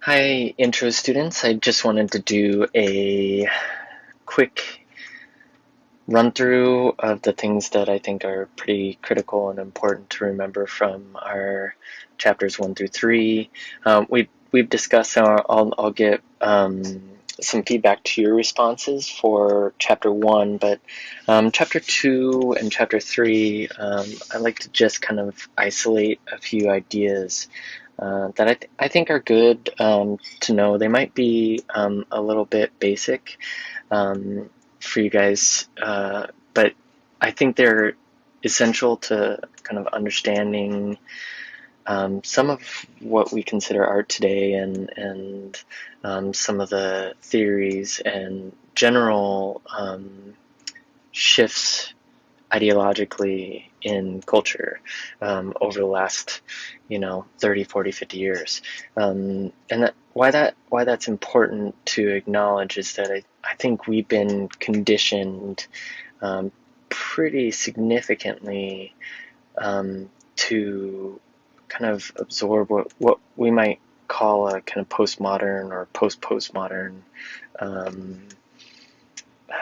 Hi, intro students. I just wanted to do a quick run through of the things that I think are pretty critical and important to remember from our chapters 1 through 3. We've discussed. I'll get some feedback to your responses for chapter 1, but chapter 2 and chapter 3, I like to just kind of isolate a few ideas that I think are good to know. They might be a little bit basic for you guys, but I think they're essential to kind of understanding some of what we consider art today, and some of the theories and general shifts ideologically in culture over the last 30, 40, 50 years. Why that's important to acknowledge is that I think we've been conditioned pretty significantly to kind of absorb what we might call a kind of postmodern or post-postmodern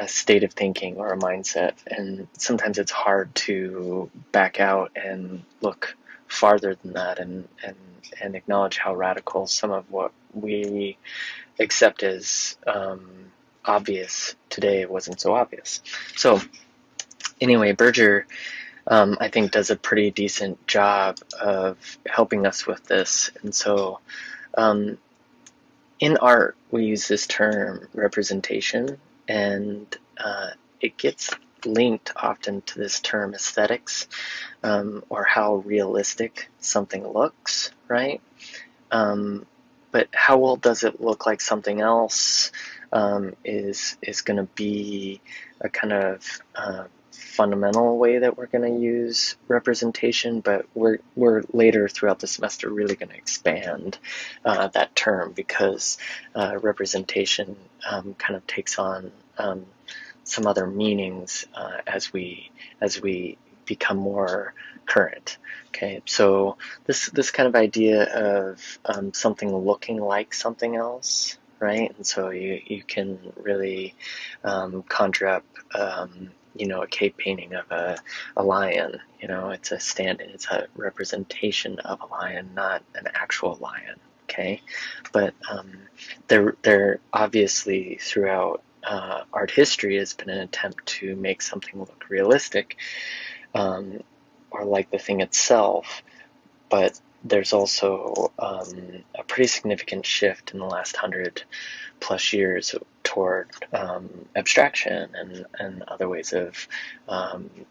state of thinking or a mindset, and sometimes it's hard to back out and look farther than that, and acknowledge how radical some of what we accept as obvious today wasn't so obvious. So anyway, Berger I think does a pretty decent job of helping us with this. And so in art we use this term representation, and it gets linked often to this term aesthetics, or how realistic something looks, right? But how well does it look like something else is going to be a kind of fundamental way that we're going to use representation, but we're later throughout the semester really going to expand that term, because representation kind of takes on some other meanings as we become more current. Okay, so this kind of idea of something looking like something else, right? And so you can really conjure up a cave painting of a lion. It's a representation of a lion, not an actual lion. Okay, but there obviously throughout art history has been an attempt to make something look realistic, or like the thing itself, but there's also a pretty significant shift in the last 100+ years toward abstraction and other ways of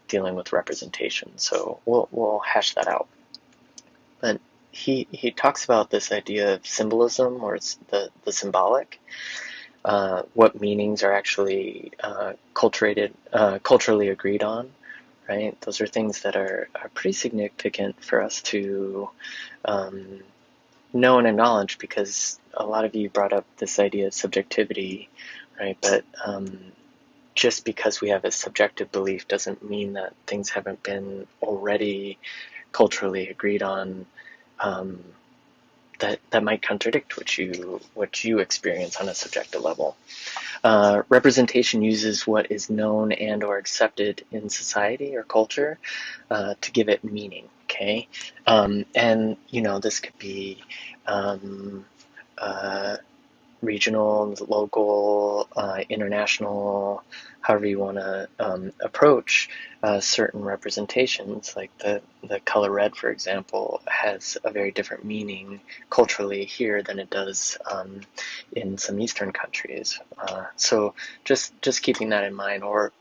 dealing with representation. So we'll hash that out. But he talks about this idea of symbolism, or the symbolic. What meanings are actually culturally agreed on, right? Those are things that are pretty significant for us to know and acknowledge, because a lot of you brought up this idea of subjectivity, right? But just because we have a subjective belief doesn't mean that things haven't been already culturally agreed on, that might contradict what you experience on a subjective level. Representation uses what is known and or accepted in society or culture to give it meaning. Okay, and this could be regional, local, international, however you want to approach certain representations. Like the color red, for example, has a very different meaning culturally here than it does in some Eastern countries. So just keeping that in mind, or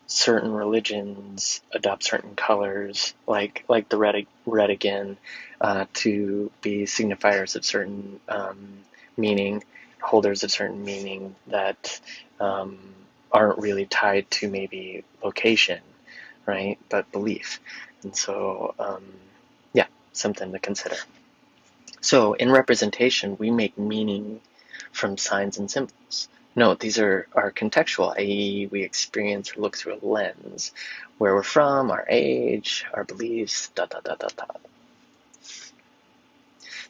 certain religions adopt certain colors, like the red again, to be signifiers of certain meaning, holders of certain meaning that aren't really tied to maybe location, right? But belief. And so, yeah, something to consider. So in representation, we make meaning from signs and symbols. Note, these are contextual, i.e. we experience or look through a lens, where we're from, our age, our beliefs, ...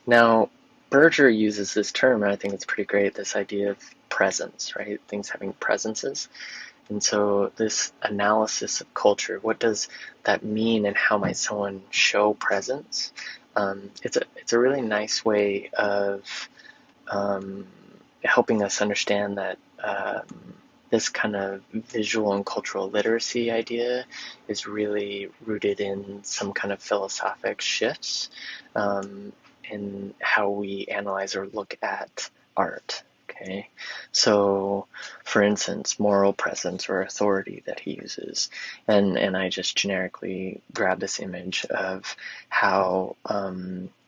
Now, Berger uses this term, and I think it's pretty great, this idea of presence, right? Things having presences. And so this analysis of culture, what does that mean and how might someone show presence? It's a really nice way of um, helping us understand that this kind of visual and cultural literacy idea is really rooted in some kind of philosophic shifts in how we analyze or look at art. Okay, so for instance, moral presence or authority that he uses, and I just generically grab this image of how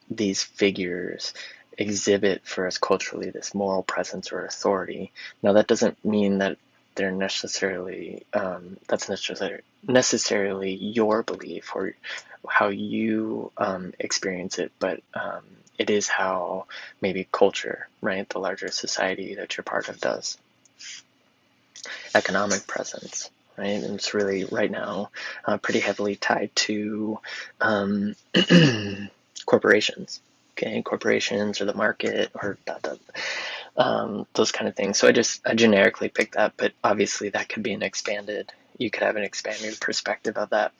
these figures exhibit for us culturally this moral presence or authority. Now, that doesn't mean that they're necessarily that's necessarily your belief or how you experience it, but it is how maybe culture, right, the larger society that you're part of does. Economic presence, right, and it's really right now pretty heavily tied to corporations. Okay, corporations or the market or those kind of things. So I generically picked that, but obviously that could be you could have an expanded perspective of that.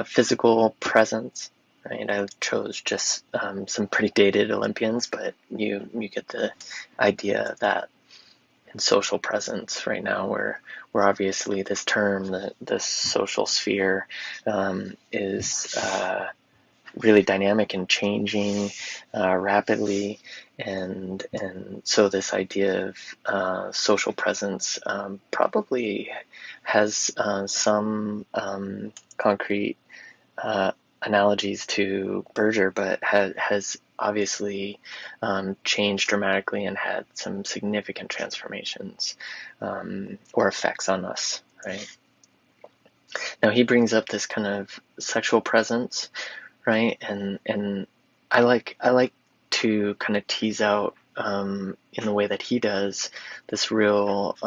Physical presence, right? I chose just some pretty dated Olympians, but you get the idea of that. And social presence right now, where obviously this term, the social sphere, is really dynamic and changing rapidly, and so this idea of social presence probably has some concrete analogies to Berger, but has obviously changed dramatically and had some significant transformations or effects on us, right? Now he brings up this kind of sexual presence, right? And I like to kind of tease out in the way that he does this real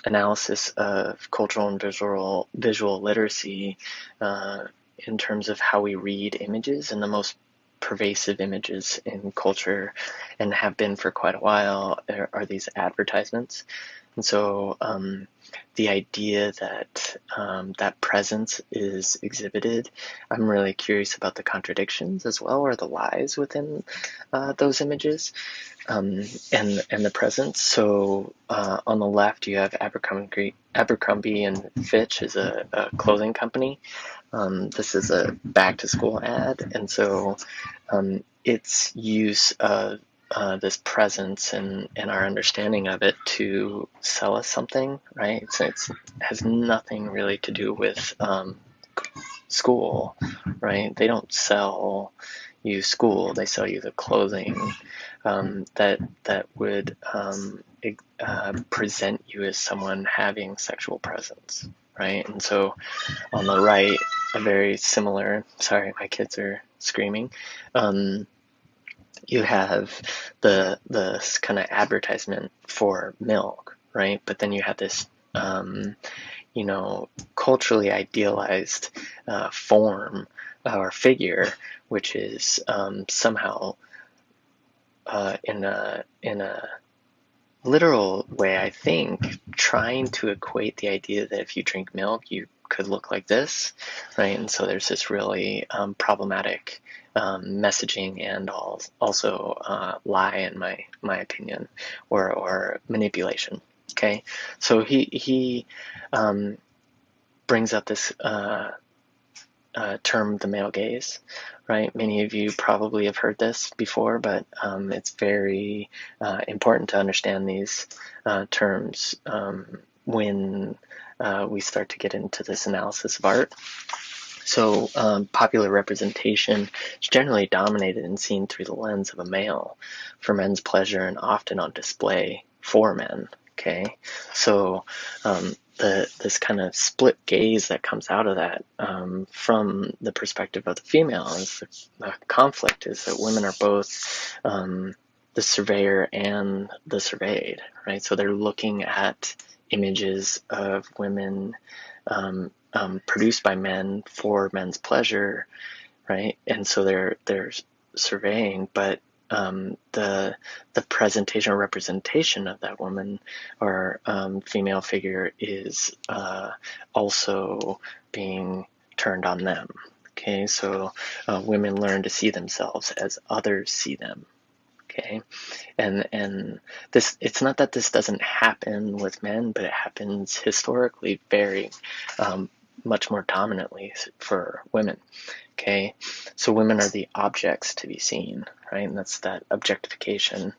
analysis of cultural and visual literacy in terms of how we read images, and the most pervasive images in culture and have been for quite a while are these advertisements. And so the idea that that presence is exhibited, I'm really curious about the contradictions as well, or the lies within those images, and the presence. So on the left, you have Abercrombie and Fitch is a clothing company. This is a back to school ad, and so its use of this presence and our understanding of it to sell us something, right? So it has nothing really to do with school, right? They don't sell you school; they sell you the clothing that would present you as someone having sexual presence, right? And so on the right, a very similar. Sorry, my kids are screaming. You have the kind of advertisement for milk, right? But then you have this, culturally idealized form or figure, which is somehow in a literal way, I think, trying to equate the idea that if you drink milk, you could look like this, right? And so there's this really problematic messaging and also lie, in my opinion, or manipulation. Okay, so he brings up this term, the male gaze, right? Many of you probably have heard this before, but it's very important to understand these terms when we start to get into this analysis of art. So popular representation is generally dominated and seen through the lens of a male for men's pleasure and often on display for men. Okay, so this kind of split gaze that comes out of that from the perspective of the female is the conflict is that women are both the surveyor and the surveyed, right? So they're looking at images of women produced by men for men's pleasure, right? And so they're surveying, but the presentation or representation of that woman or female figure is also being turned on them. Okay, so women learn to see themselves as others see them. Okay, and this, it's not that this doesn't happen with men, but it happens historically very much more dominantly for women. Okay, so women are the objects to be seen, right? And that's that objectification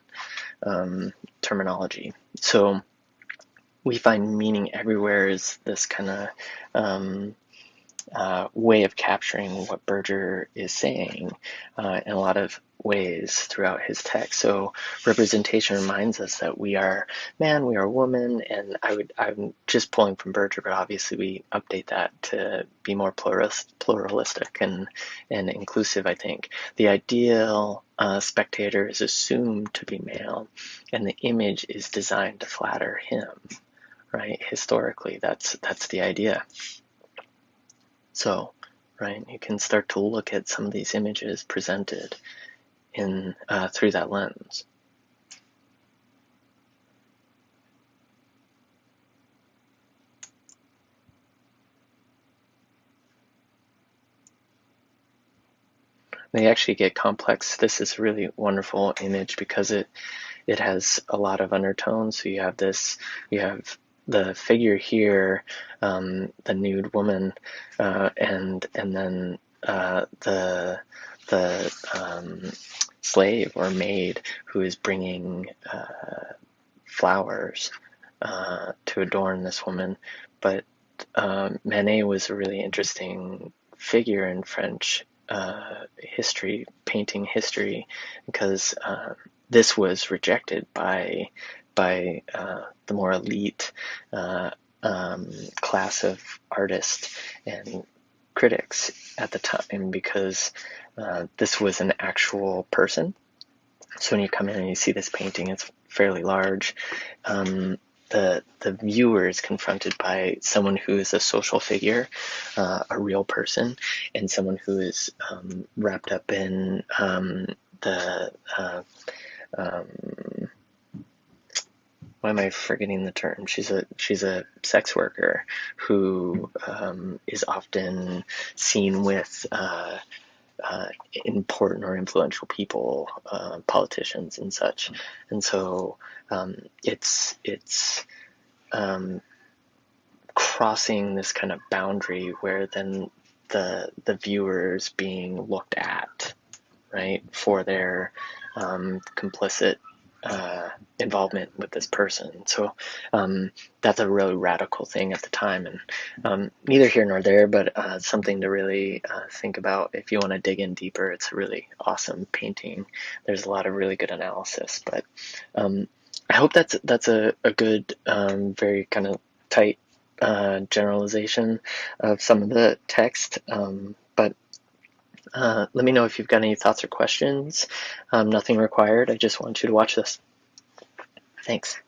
terminology. So we find meaning everywhere is this kind of way of capturing what Berger is saying in a lot of ways throughout his text. So representation reminds us that we are man, we are woman, and I'm just pulling from Berger, but obviously we update that to be more pluralistic and inclusive. I think the ideal spectator is assumed to be male, and the image is designed to flatter him. Right? Historically, that's the idea. So, right, you can start to look at some of these images presented in through that lens. They actually get complex. This is a really wonderful image because it has a lot of undertones. So you have the figure here, the nude woman, and then the slave or maid who is bringing flowers to adorn this woman. But Manet was a really interesting figure in French history, painting history, because this was rejected by the more elite class of artists and critics at the time, because this was an actual person. So when you come in and you see this painting, it's fairly large. The viewer is confronted by someone who is a social figure, a real person, and someone who is wrapped up in the why am I forgetting the term? She's a sex worker who is often seen with important or influential people, politicians and such, and so it's crossing this kind of boundary where then the viewer is being looked at, right, for their complicit involvement with this person. So that's a really radical thing at the time, and neither here nor there, but something to really think about if you want to dig in deeper. It's a really awesome painting. There's a lot of really good analysis, but I hope that's a good, very kind of tight generalization of some of the text. But let me know if you've got any thoughts or questions. Nothing required. I just want you to watch this. Thanks.